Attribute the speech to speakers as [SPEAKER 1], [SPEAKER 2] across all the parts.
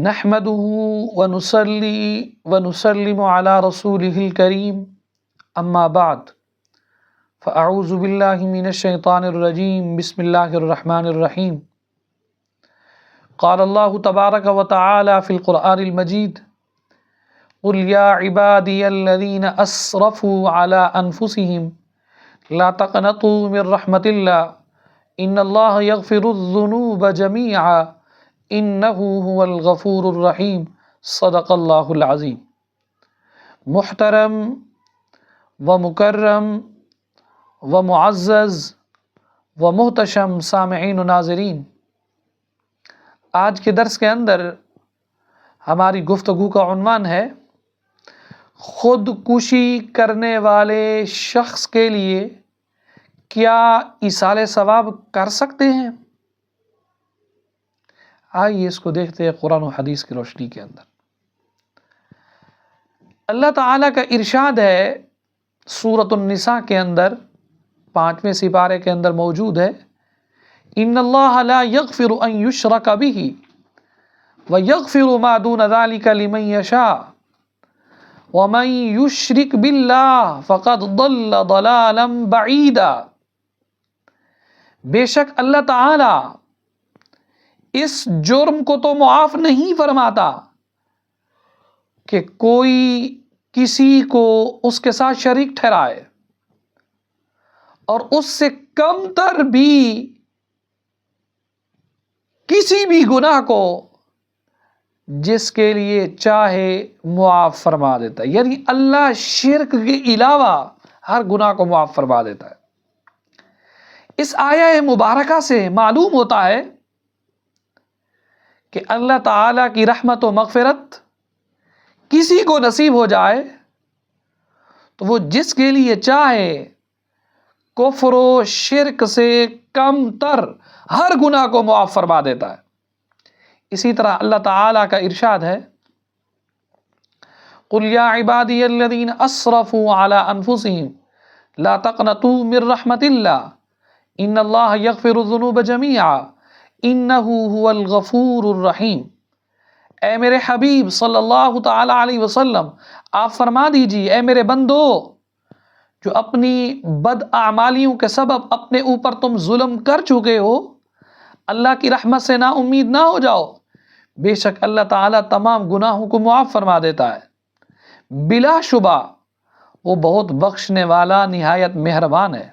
[SPEAKER 1] نحمده ونصلي ونسلم على رسوله الكريم اما بعد فاعوذ بالله من الشيطان الرجيم بسم الله الرحمن الرحيم قال الله تبارك وتعالى في القرآن المجيد قل يا عبادي الذين اسرفوا على انفسهم لا تقنطوا من رحمة الله ان الله يغفر الذنوب جميعا انه هو الغفور الرحیم صدق اللہ العظیم۔ محترم و مکرم و معزز و محتشم سامعین و ناظرین، آج کے درس کے اندر ہماری گفتگو کا عنوان ہے خودکشی کرنے والے شخص کے لیے کیا ایصال ثواب کر سکتے ہیں؟ آئیے اس کو دیکھتے ہیں قرآن و حدیث کی روشنی کے اندر۔ اللہ تعالیٰ کا ارشاد ہے سورۃ النساء کے اندر 5ویں سپارے کے اندر موجود ہے، ان اللہ لا یغفر ان یشرک بہ ویغفر ما دون ذلک لمن یشاء ومن یشرک باللہ فقد ضل ضلالا بعیدا۔ بے شک اللہ تعالیٰ اس جرم کو تو معاف نہیں فرماتا کہ کوئی کسی کو اس کے ساتھ شریک ٹھہرائے، اور اس سے کم تر بھی کسی بھی گناہ کو جس کے لیے چاہے معاف فرما دیتا ہے، یعنی اللہ شرک کے علاوہ ہر گناہ کو معاف فرما دیتا ہے۔ اس آیہ مبارکہ سے معلوم ہوتا ہے کہ اللہ تعالیٰ کی رحمت و مغفرت کسی کو نصیب ہو جائے تو وہ جس کے لیے چاہے کفر و شرک سے کم تر ہر گناہ کو معاف فرما دیتا ہے۔ اسی طرح اللہ تعالیٰ کا ارشاد ہے قل یا عبادی الذین اسرفوا علی انفسہم لا تقنطوا من رحمت اللہ ان اللہ یغفر الذنوب جمیعا انہ هو الغفور الرحیم۔ اے میرے حبیب صلی اللہ تعالی علیہ وسلم، آپ فرما دیجیے اے میرے بندو جو اپنی بد اعمالیوں کے سبب اپنے اوپر تم ظلم کر چکے ہو، اللہ کی رحمت سے نا امید نہ ہو جاؤ، بے شک اللہ تعالیٰ تمام گناہوں کو معاف فرما دیتا ہے، بلا شبہ وہ بہت بخشنے والا نہایت مہربان ہے۔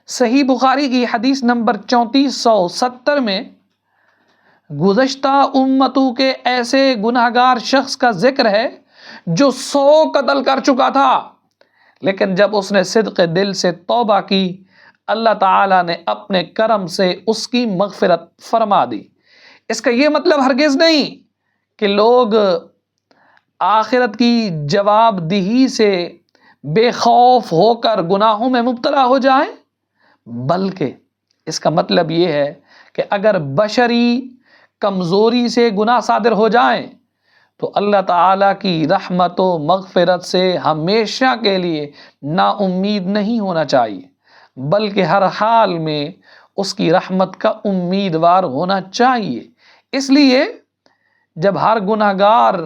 [SPEAKER 1] صحیح بخاری کی حدیث نمبر 3470 میں گزشتہ امتوں کے ایسے گناہگار شخص کا ذکر ہے جو 100 قتل کر چکا تھا، لیکن جب اس نے صدق دل سے توبہ کی اللہ تعالیٰ نے اپنے کرم سے اس کی مغفرت فرما دی۔ اس کا یہ مطلب ہرگز نہیں کہ لوگ آخرت کی جواب دہی سے بے خوف ہو کر گناہوں میں مبتلا ہو جائیں، بلکہ اس کا مطلب یہ ہے کہ اگر بشری کمزوری سے گناہ صادر ہو جائیں تو اللہ تعالیٰ کی رحمت و مغفرت سے ہمیشہ کے لیے نا امید نہیں ہونا چاہیے، بلکہ ہر حال میں اس کی رحمت کا امیدوار ہونا چاہیے۔ اس لیے جب ہر گناہگار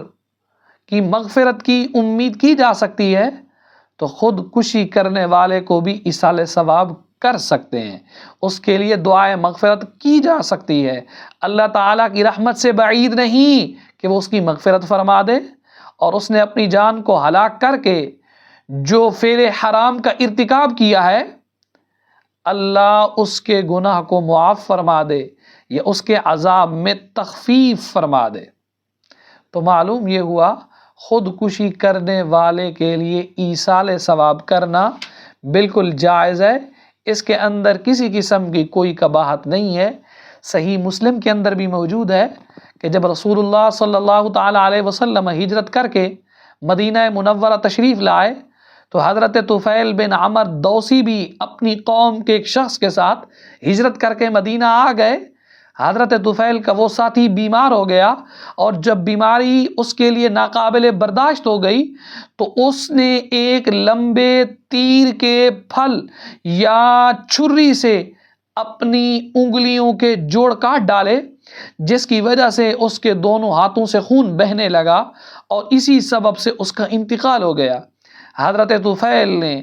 [SPEAKER 1] کی مغفرت کی امید کی جا سکتی ہے تو خودکشی کرنے والے کو بھی ایصال ثواب کر سکتے ہیں، اس کے لیے دعائے مغفرت کی جا سکتی ہے۔ اللہ تعالیٰ کی رحمت سے بعید نہیں کہ وہ اس کی مغفرت فرما دے، اور اس نے اپنی جان کو ہلاک کر کے جو فعل حرام کا ارتکاب کیا ہے اللہ اس کے گناہ کو معاف فرما دے یا اس کے عذاب میں تخفیف فرما دے۔ تو معلوم یہ ہوا خودکشی کرنے والے کے لیے ایصال ثواب کرنا بالکل جائز ہے، اس کے اندر کسی قسم کی کوئی قباحت نہیں ہے۔ صحیح مسلم کے اندر بھی موجود ہے کہ جب رسول اللہ صلی اللہ تعالی علیہ وسلم ہجرت کر کے مدینہ منورہ تشریف لائے تو حضرت طفیل بن عمر دوسی بھی اپنی قوم کے ایک شخص کے ساتھ ہجرت کر کے مدینہ آ گئے۔ حضرت طفیل کا وہ ساتھی بیمار ہو گیا، اور جب بیماری اس کے لیے ناقابل برداشت ہو گئی تو اس نے ایک لمبے تیر کے پھل یا چھری سے اپنی انگلیوں کے جوڑ کاٹ ڈالے جس کی وجہ سے اس کے دونوں ہاتھوں سے خون بہنے لگا اور اسی سبب سے اس کا انتقال ہو گیا۔ حضرت طفیل نے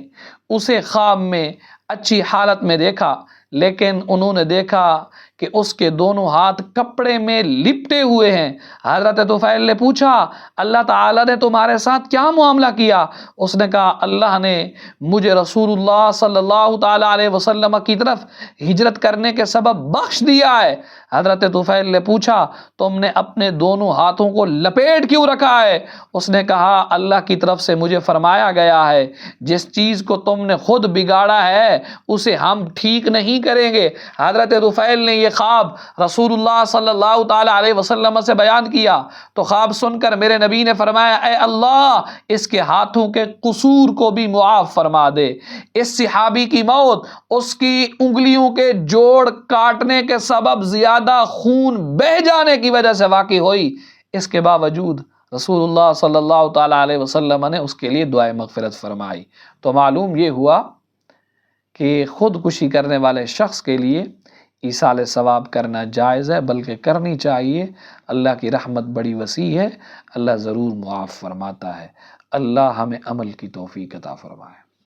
[SPEAKER 1] اسے خواب میں اچھی حالت میں دیکھا، لیکن انہوں نے دیکھا کہ اس کے دونوں ہاتھ کپڑے میں لپٹے ہوئے ہیں۔ حضرت طفیل نے پوچھا اللہ تعالیٰ نے تمہارے ساتھ کیا معاملہ کیا؟ اس نے کہا اللہ نے مجھے رسول اللہ صلی اللہ تعالیٰ علیہ وسلم کی طرف ہجرت کرنے کے سبب بخش دیا ہے۔ حضرت طفیل نے پوچھا تم نے اپنے دونوں ہاتھوں کو لپیٹ کیوں رکھا ہے؟ اس نے کہا اللہ کی طرف سے مجھے فرمایا گیا ہے جس چیز کو تم نے خود بگاڑا ہے اسے ہم ٹھیک نہیں کریں گے۔ حضرت طفیل نے یہ خواب رسول اللہ صلی اللہ تعالیٰ علیہ وسلم سے بیان کیا تو خواب سن کر میرے نبی نے فرمایا اے اللہ اس کے ہاتھوں کے قصور کو بھی معاف فرما دے۔ اس صحابی کی موت اس کی انگلیوں کے جوڑ کاٹنے کے سبب زیادہ خون بہہ جانے کی وجہ سے واقع ہوئی، اس کے باوجود رسول اللہ صلی اللہ تعالیٰ علیہ وسلم نے اس کے لیے دعائے مغفرت فرمائی۔ تو معلوم یہ ہوا کہ خودکشی کرنے والے شخص کے لیے ایصال ثواب کرنا جائز ہے، بلکہ کرنی چاہیے۔ اللہ کی رحمت بڑی وسیع ہے، اللہ ضرور معاف فرماتا ہے۔ اللہ ہمیں عمل کی توفیق عطا فرمائے۔